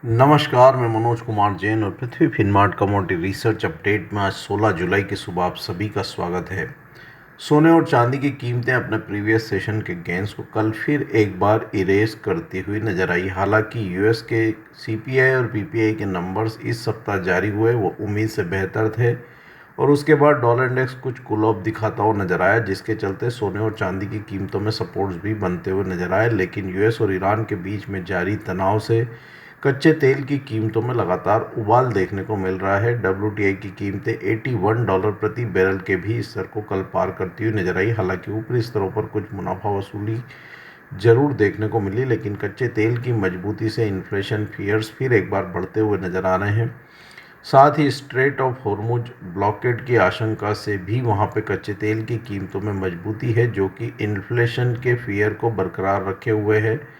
नमस्कार, मैं मनोज कुमार जैन और पृथ्वी फिनमार्ट कमोडिटी रिसर्च अपडेट में आज 16 जुलाई की सुबह आप सभी का स्वागत है। सोने और चांदी की कीमतें अपने प्रीवियस सेशन के गेंस को कल फिर एक बार इरेज करती हुई नजर आई। हालांकि यूएस के सीपीआई और पीपीआई के नंबर्स इस सप्ताह जारी हुए वो उम्मीद से बेहतर थे और उसके बाद डॉलर इंडेक्स कुछ कूल ऑफ दिखाता हुआ नजर आया, जिसके चलते सोने और चांदी की कीमतों में सपोर्ट्स भी बनते हुए नजर आए। लेकिन यूएस और ईरान के बीच में जारी तनाव से कच्चे तेल की कीमतों में लगातार उबाल देखने को मिल रहा है। डब्ल्यूटीआई की कीमतें $81 प्रति बैरल के भी स्तर को कल पार करती हुई नजर आई। हालांकि ऊपरी स्तरों पर कुछ मुनाफा वसूली जरूर देखने को मिली, लेकिन कच्चे तेल की मजबूती से इन्फ्लेशन फियर्स फिर एक बार बढ़ते हुए नजर आ रहे हैं। साथ ही स्ट्रेट ऑफ हॉर्मुज ब्लॉकेड की आशंका से भी वहां पे कच्चे तेल की कीमतों में मजबूती है, जो कि इन्फ्लेशन के फियर को बरकरार रखे हुए है।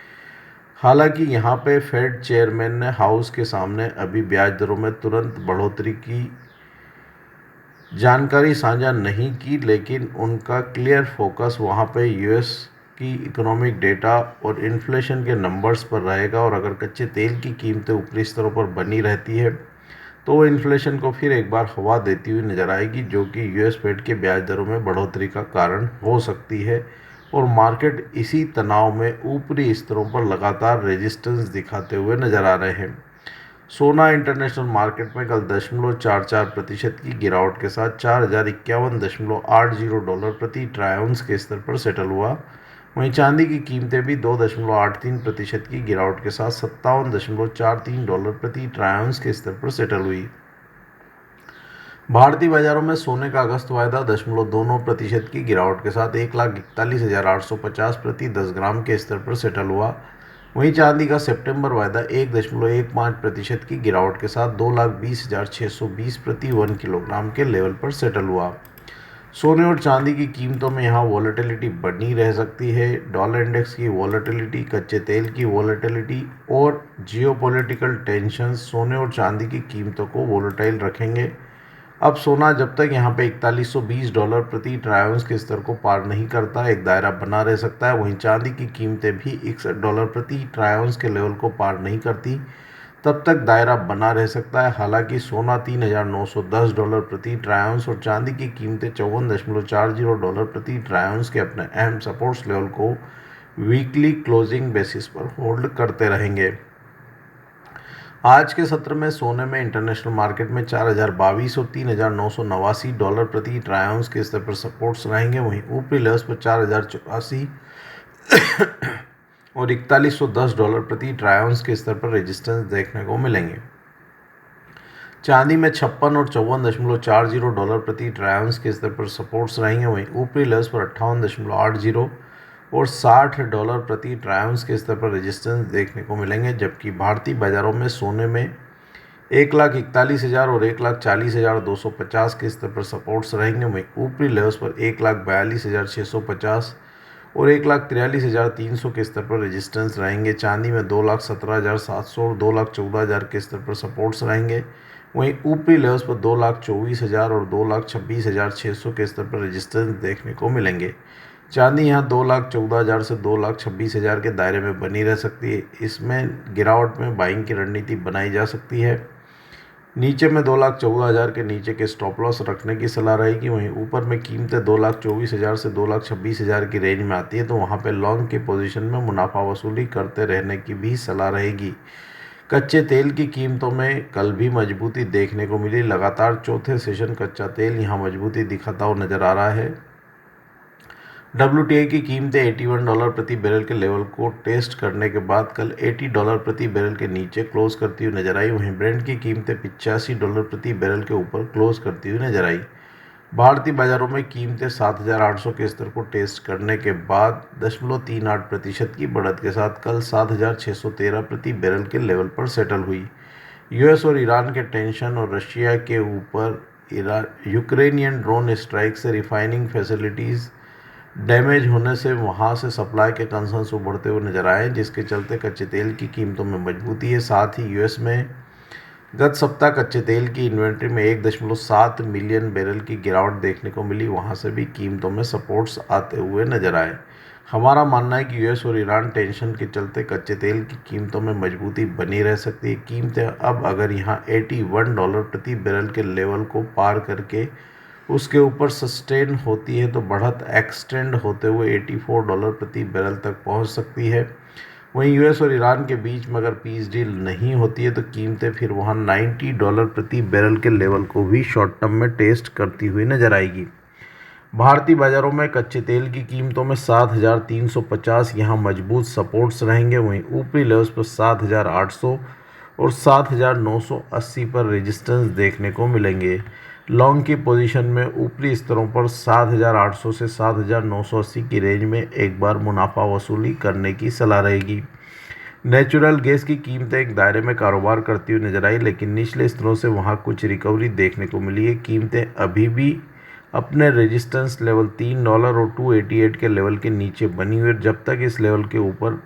हालांकि यहां पे फेड चेयरमैन ने हाउस के सामने अभी ब्याज दरों में तुरंत बढ़ोतरी की जानकारी साझा नहीं की, लेकिन उनका क्लियर फोकस वहां पे यूएस की इकोनॉमिक डेटा और इन्फ्लेशन के नंबर्स पर रहेगा। और अगर कच्चे तेल की कीमतें ऊपरी स्तरों पर बनी रहती है तो वो इन्फ्लेशन को फिर एक बार हवा देती हुई नजर आएगी, जो कि यूएस फेड के ब्याज दरों में बढ़ोतरी का कारण हो सकती है। और मार्केट इसी तनाव में ऊपरी स्तरों पर लगातार रेजिस्टेंस दिखाते हुए नजर आ रहे हैं। सोना इंटरनेशनल मार्केट में कल 0.44% की गिरावट के साथ $4051.80 प्रति ट्राई आउंस के स्तर पर सेटल हुआ। वहीं चांदी की कीमतें भी 2.83% की गिरावट के साथ $57.43 प्रति ट्राई आउंस के स्तर पर सेटल हुई। भारतीय बाजारों में सोने का अगस्त वायदा 0.29% की गिरावट के साथ 1,41,850 प्रति 10 ग्राम के स्तर पर सेटल हुआ। वहीं चांदी का सितंबर वायदा 1.15% की गिरावट के साथ 2,20,620 प्रति 1 किलोग्राम के लेवल पर सेटल हुआ। सोने और चांदी की कीमतों में यहाँ वॉलेटिलिटी बनी रह सकती है। डॉलर इंडेक्स की वॉलेटिलिटी, कच्चे तेल की वॉलेटिलिटी और जियोपॉलिटिकल टेंशंस सोने और चांदी की कीमतों को वॉलेटाइल रखेंगे। अब सोना जब तक यहाँ पे $4120 प्रति ट्राई आउंस के स्तर को पार नहीं करता, एक दायरा बना रह सकता है। वहीं चांदी की कीमतें भी $61 प्रति ट्राई आउंस के लेवल को पार नहीं करती, तब तक दायरा बना रह सकता है। हालांकि सोना $3910 प्रति ट्राई आउंस और चांदी की कीमतें $54.40 प्रति ट्राई आउंस के अपने अहम सपोर्ट्स लेवल को वीकली क्लोजिंग बेसिस पर होल्ड करते रहेंगे। आज के सत्र में सोने में इंटरनेशनल मार्केट में 4022 और $3989 प्रति ट्राई आउंस के स्तर पर सपोर्ट्स रहेंगे। वहीं ऊपरी लेवल्स पर 4084 और $4110 प्रति ट्राई आउंस के स्तर पर रेजिस्टेंस देखने को मिलेंगे। चांदी में 56 और $54.40 प्रति ट्राई आउंस के स्तर पर सपोर्ट्स रहेंगे। वहीं ऊपरी लेवल्स पर 58.80 और $60 प्रति ट्राई आउंस के स्तर पर रेजिस्टेंस देखने को मिलेंगे। जबकि भारतीय बाजारों में सोने में 1,41,000 और 1,40,250 के स्तर पर सपोर्ट्स रहेंगे। वहीं ऊपरी लेवल्स पर 1,42,650 और 1,43,300 के स्तर पर रेजिस्टेंस रहेंगे। चांदी में 2,17,700 और 2,14,000 के स्तर पर सपोर्ट्स रहेंगे। वहीं ऊपरी लेवल्स पर 2,24,000 और 2,26,600 के स्तर पर रेजिस्टेंस देखने को मिलेंगे। चांदी यहाँ 2,14,000 से 2,26,000 के दायरे में बनी रह सकती है। इसमें गिरावट में बाइंग की रणनीति बनाई जा सकती है। नीचे में 2,14,000 के नीचे के स्टॉप लॉस रखने की सलाह रहेगी। वहीं ऊपर में कीमतें 2,24,000 से 2,26,000 की रेंज में आती है, तो वहाँ पे लॉन्ग की पोजीशन में मुनाफा वसूली करते रहने की भी सलाह रहेगी। कच्चे तेल की कीमतों में कल भी मजबूती देखने को मिली। लगातार चौथे सेशन कच्चा तेल यहाँ मजबूती दिखाता हुआ नजर आ रहा है। डब्ल्यूटीआई की कीमतें $81 प्रति बैरल के लेवल को टेस्ट करने के बाद कल $80 प्रति बैरल के नीचे क्लोज करती हुई नजर आई। वहीं ब्रेंट की कीमतें $85 प्रति बैरल के ऊपर क्लोज करती हुई नजर आई। भारतीय बाजारों में कीमतें 7,800 के स्तर को टेस्ट करने के बाद 0.38% की बढ़त के साथ कल 7,613 प्रति बैरल के लेवल पर सेटल हुई। यूएस और ईरान के टेंशन और रशिया के ऊपर यूक्रेनियन ड्रोन स्ट्राइक से रिफाइनिंग फैसिलिटीज़ डैमेज होने से वहां से सप्लाई के कंसर्न्स उभरते हुए नजर आए, जिसके चलते कच्चे तेल की कीमतों में मजबूती है। साथ ही यूएस में गत सप्ताह कच्चे तेल की इन्वेंट्री में 1.7 मिलियन बैरल की गिरावट देखने को मिली, वहां से भी कीमतों में सपोर्ट्स आते हुए नजर आए। हमारा मानना है कि यूएस और ईरान टेंशन के चलते कच्चे तेल की कीमतों में मजबूती बनी रह सकती है। कीमतें अब अगर यहाँ $81 प्रति बैरल के लेवल को पार करके उसके ऊपर सस्टेन होती है तो बढ़त एक्सटेंड होते हुए $84 प्रति बैरल तक पहुँच सकती है। वहीं यूएस और ईरान के बीच में अगर पीस डील नहीं होती है तो कीमतें फिर वहाँ $90 प्रति बैरल के लेवल को भी शॉर्ट टर्म में टेस्ट करती हुई नजर आएगी। भारतीय बाजारों में कच्चे तेल की कीमतों में 7,350 यहाँ मजबूत सपोर्ट्स रहेंगे। वहीं ऊपरी लेवल्स पर 7,800 और 7,980 पर रेजिस्टेंस देखने को मिलेंगे। लॉन्ग की पोजीशन में ऊपरी स्तरों पर 7,800 से 7,980 की रेंज में एक बार मुनाफा वसूली करने की सलाह रहेगी। नेचुरल गैस की कीमतें एक दायरे में कारोबार करती हुई नजर आई, लेकिन निचले स्तरों से वहां कुछ रिकवरी देखने को मिली है। कीमतें अभी भी अपने रेजिस्टेंस लेवल $3 और 288 के लेवल के नीचे बनी हुई है। जब तक इस लेवल के ऊपर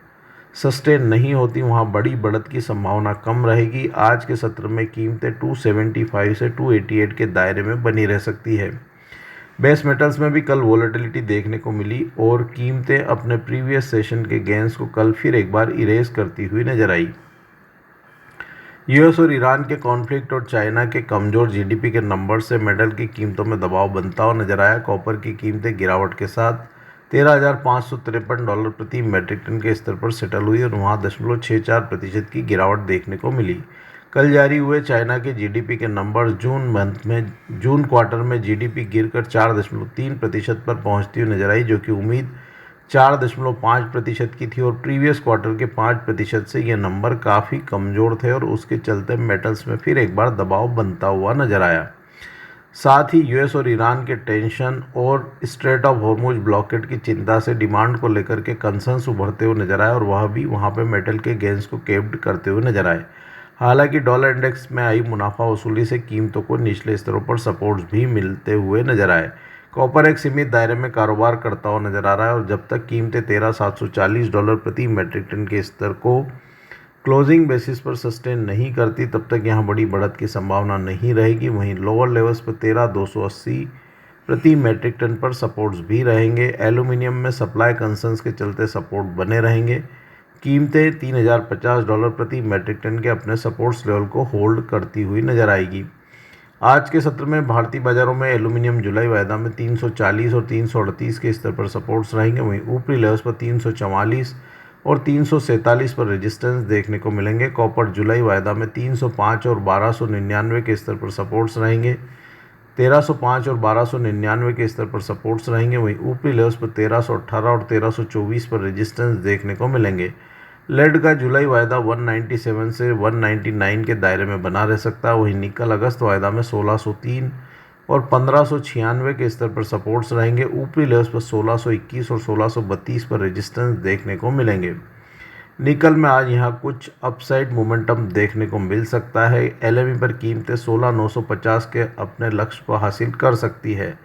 सस्टेन नहीं होती वहां बड़ी बढ़त की संभावना कम रहेगी। आज के सत्र में कीमतें 275 से 288 के दायरे में बनी रह सकती है। बेस मेटल्स में भी कल वोलेटिलिटी देखने को मिली और कीमतें अपने प्रीवियस सेशन के गेंस को कल फिर एक बार इरेज करती हुई नजर आई। यूएस और ईरान के कॉन्फ्लिक्ट और चाइना के कमज़ोर जीडीपी के नंबर से मेटल की कीमतों में दबाव बनता हुआ नजर आया। कॉपर की कीमतें गिरावट के साथ $13,553 प्रति मेट्रिक टन के स्तर पर सेटल हुई और वहाँ 0.64% की गिरावट देखने को मिली। कल जारी हुए चाइना के जीडीपी के नंबर जून क्वार्टर में जीडीपी गिरकर 4.3% पर पहुंचती हुई नजर आई, जो कि उम्मीद 4.5% की थी और प्रीवियस क्वार्टर के 5% से ये नंबर काफ़ी कमज़ोर थे और उसके चलते मेटल्स में फिर एक बार दबाव बनता हुआ नजर आया। साथ ही यूएस और ईरान के टेंशन और स्ट्रेट ऑफ हॉर्मुज ब्लॉकेट की चिंता से डिमांड को लेकर के कंसर्न्स उभरते हुए नजर आए और वह भी वहां पे मेटल के गेंस को केप्ड करते हुए नजर आए। हालांकि डॉलर इंडेक्स में आई मुनाफा वसूली से कीमतों को निचले स्तरों पर सपोर्ट्स भी मिलते हुए नजर आए। कॉपर एक सीमित दायरे में कारोबार करता हुआ नजर आ रहा है और जब तक कीमतें $13,740 प्रति मेट्रिक टन के स्तर को क्लोजिंग बेसिस पर सस्टेन नहीं करती तब तक यहां बड़ी बढ़त की संभावना नहीं रहेगी। वहीं लोअर लेवल्स पर 13,280 प्रति मेट्रिक टन पर सपोर्ट्स भी रहेंगे। एल्यूमिनियम में सप्लाई कंसर्न्स के चलते सपोर्ट बने रहेंगे। कीमतें $3,050 प्रति मेट्रिक टन के अपने सपोर्ट्स लेवल को होल्ड करती हुई नजर आएगी। आज के सत्र में भारतीय बाजारों में एल्यूमिनियम जुलाई वायदा में 340 और 338 के स्तर पर सपोर्ट्स रहेंगे। वहीं ऊपरी लेवल्स पर 344 और 347 पर रेजिस्टेंस देखने को मिलेंगे। कॉपर जुलाई वायदा में 305 और 1299 के स्तर पर सपोर्ट्स रहेंगे। 1305 और 1299 के स्तर पर सपोर्ट्स रहेंगे। वहीं ऊपरी लेवल्स पर 1318 और 1324 पर रेजिस्टेंस देखने को मिलेंगे। लेड का जुलाई वायदा 197 से 199 के दायरे में बना रह सकता है। वहीं निकल अगस्त वायदा में 1603 और 1596 के स्तर पर सपोर्ट्स रहेंगे। ऊपरी लेवल्स पर 1621 और 1632 पर रेजिस्टेंस देखने को मिलेंगे। निकल में आज यहाँ कुछ अपसाइड मोमेंटम देखने को मिल सकता है। एलएमई पर कीमतें 16,950 के अपने लक्ष्य को हासिल कर सकती है।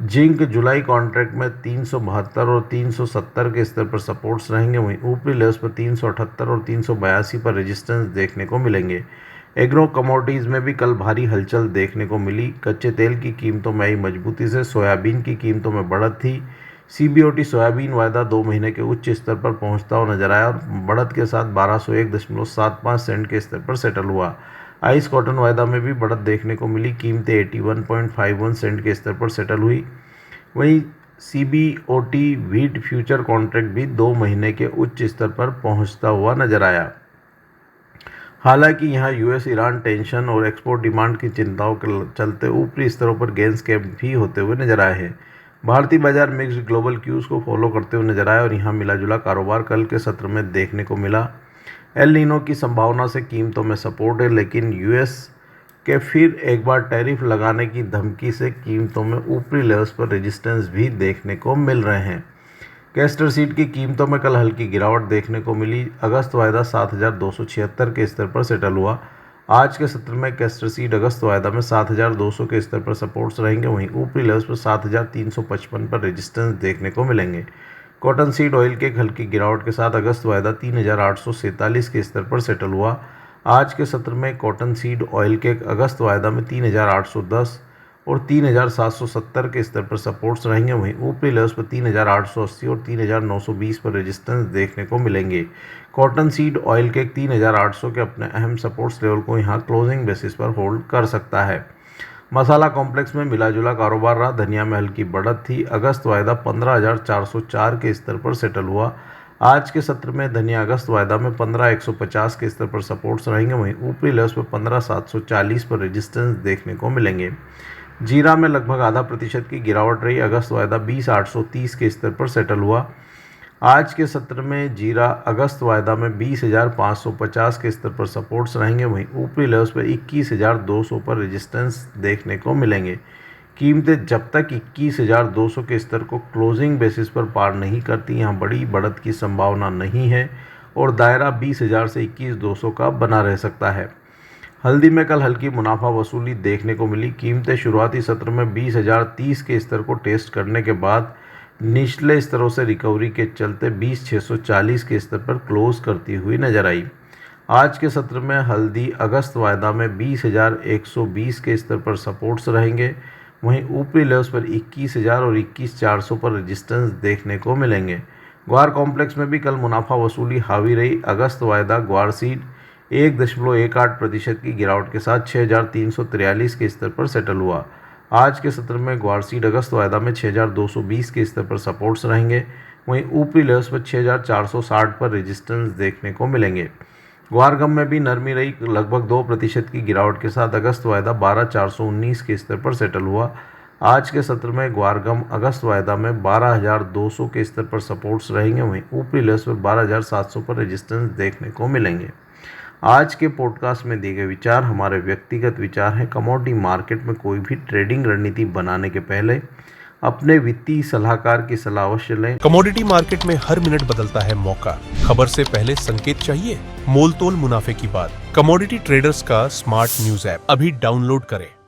जिंक जुलाई कॉन्ट्रैक्ट में 372 और 370 के स्तर पर सपोर्ट्स रहेंगे। वहीं ऊपरी लेवल्स पर 378 और 382 पर रेजिस्टेंस देखने को मिलेंगे। एग्रो कमोडिटीज़ में भी कल भारी हलचल देखने को मिली। कच्चे तेल की कीमतों में आई मजबूती से सोयाबीन की कीमतों में बढ़त थी। सीबीओटी सोयाबीन वायदा 2 महीने के उच्च स्तर पर पहुंचता हुआ नजर आया और बढ़त के साथ 1201.75 सेंट के स्तर पर सेटल हुआ। आइस कॉटन वायदा में भी बढ़त देखने को मिली। कीमतें 81.51 सेंट के स्तर पर सेटल हुई। वहीं सीबीओटी व्हीट फ्यूचर कॉन्ट्रैक्ट भी 2 महीने के उच्च स्तर पर पहुंचता हुआ नजर आया। हालांकि यहां यूएस ईरान टेंशन और एक्सपोर्ट डिमांड की चिंताओं के चलते ऊपरी स्तरों पर गेंस कैप भी होते हुए नजर आए हैं। भारतीय बाजार मिक्स्ड ग्लोबल क्यूज को फॉलो करते हुए नजर आया और यहां मिला जुला कारोबार कल के सत्र में देखने को मिला। एल नीनो की संभावना से कीमतों में सपोर्ट है, लेकिन यूएस के फिर एक बार टैरिफ लगाने की धमकी से कीमतों में ऊपरी लेवल्स पर रेजिस्टेंस भी देखने को मिल रहे हैं। कैस्टर सीड की कीमतों में कल हल्की गिरावट देखने को मिली। अगस्त वायदा 7,276 के स्तर पर सेटल हुआ। आज के सत्र में कैस्टर सीड अगस्त वायदा में 7,200 के स्तर पर सपोर्ट्स रहेंगे। वहीं ऊपरी लेवल्स पर 7,355 पर रेजिस्टेंस देखने को मिलेंगे। कॉटन सीड ऑयल के एक हल्की गिरावट के साथ अगस्त वायदा 3,847 के स्तर पर सेटल हुआ। आज के सत्र में कॉटन सीड ऑयल के अगस्त वायदा में 3,810 और 3770 के स्तर पर सपोर्ट्स रहेंगे। वहीं ऊपरी लेवल्स पर 3880 और 3920 पर रेजिस्टेंस देखने को मिलेंगे। कॉटन सीड ऑयल के 3800 के अपने अहम सपोर्ट्स लेवल को यहां क्लोजिंग बेसिस पर होल्ड कर सकता है। मसाला कॉम्प्लेक्स में मिलाजुला कारोबार रहा। धनिया में हल्की बढ़त थी। अगस्त वायदा 15,404 के स्तर पर सेटल हुआ। आज के सत्र में धनिया अगस्त वायदा में 15,150 के स्तर पर सपोर्ट्स रहेंगे। वहीं ऊपरी लेवल्स पर 15,740 पर रेजिस्टेंस देखने को मिलेंगे। जीरा में लगभग आधा प्रतिशत की गिरावट रही। अगस्त वायदा 20,830 के स्तर पर सेटल हुआ। आज के सत्र में जीरा अगस्त वायदा में 20,550 के स्तर पर सपोर्ट्स रहेंगे। वहीं ऊपरी लेवल्स पर 21,200 पर रेजिस्टेंस देखने को मिलेंगे। कीमतें जब तक 21,200 के स्तर को क्लोजिंग बेसिस पर पार नहीं करती, यहाँ बड़ी बढ़त की संभावना नहीं है और दायरा 20,000 से 21,200 का बना रह सकता है। हल्दी में कल हल्की मुनाफा वसूली देखने को मिली। कीमतें शुरुआती सत्र में 20,030 के स्तर को टेस्ट करने के बाद निचले स्तरों से रिकवरी के चलते 20,640 के स्तर पर क्लोज करती हुई नजर आई। आज के सत्र में हल्दी अगस्त वायदा में 20,120 के स्तर पर सपोर्ट्स रहेंगे। वहीं ऊपरी लेवल्स पर 21,000 और 21,400 पर रेजिस्टेंस देखने को मिलेंगे। ग्वार कॉम्प्लेक्स में भी कल मुनाफा वसूली हावी रही। अगस्त वायदा ग्वार सीड 1.18% की गिरावट के साथ 6,343 के स्तर पर सेटल हुआ। आज के सत्र में ग्वार सीड अगस्त वायदा में 6,220 के स्तर पर सपोर्ट्स रहेंगे। वहीं ऊपरी लेवल्स पर 6,460 पर रेजिस्टेंस देखने को मिलेंगे। ग्वार गम में भी नरमी रही। लगभग 2% की गिरावट के साथ अगस्त वायदा 12,419 के स्तर पर सेटल हुआ। आज के सत्र में ग्वार गम अगस्त वायदा में 12,200 के स्तर पर सपोर्ट्स रहेंगे। वहीं ऊपरी लेवल्स पर 12,700 पर रेजिस्टेंस देखने को मिलेंगे। आज के पॉडकास्ट में दिए गए विचार हमारे व्यक्तिगत विचार हैं। कमोडिटी मार्केट में कोई भी ट्रेडिंग रणनीति बनाने के पहले अपने वित्तीय सलाहकार की सलाह अवश्य लें। कमोडिटी मार्केट में हर मिनट बदलता है मौका। खबर से पहले संकेत चाहिए? मोल तोल मुनाफे की बात। कमोडिटी ट्रेडर्स का स्मार्ट न्यूज ऐप अभी डाउनलोड करें।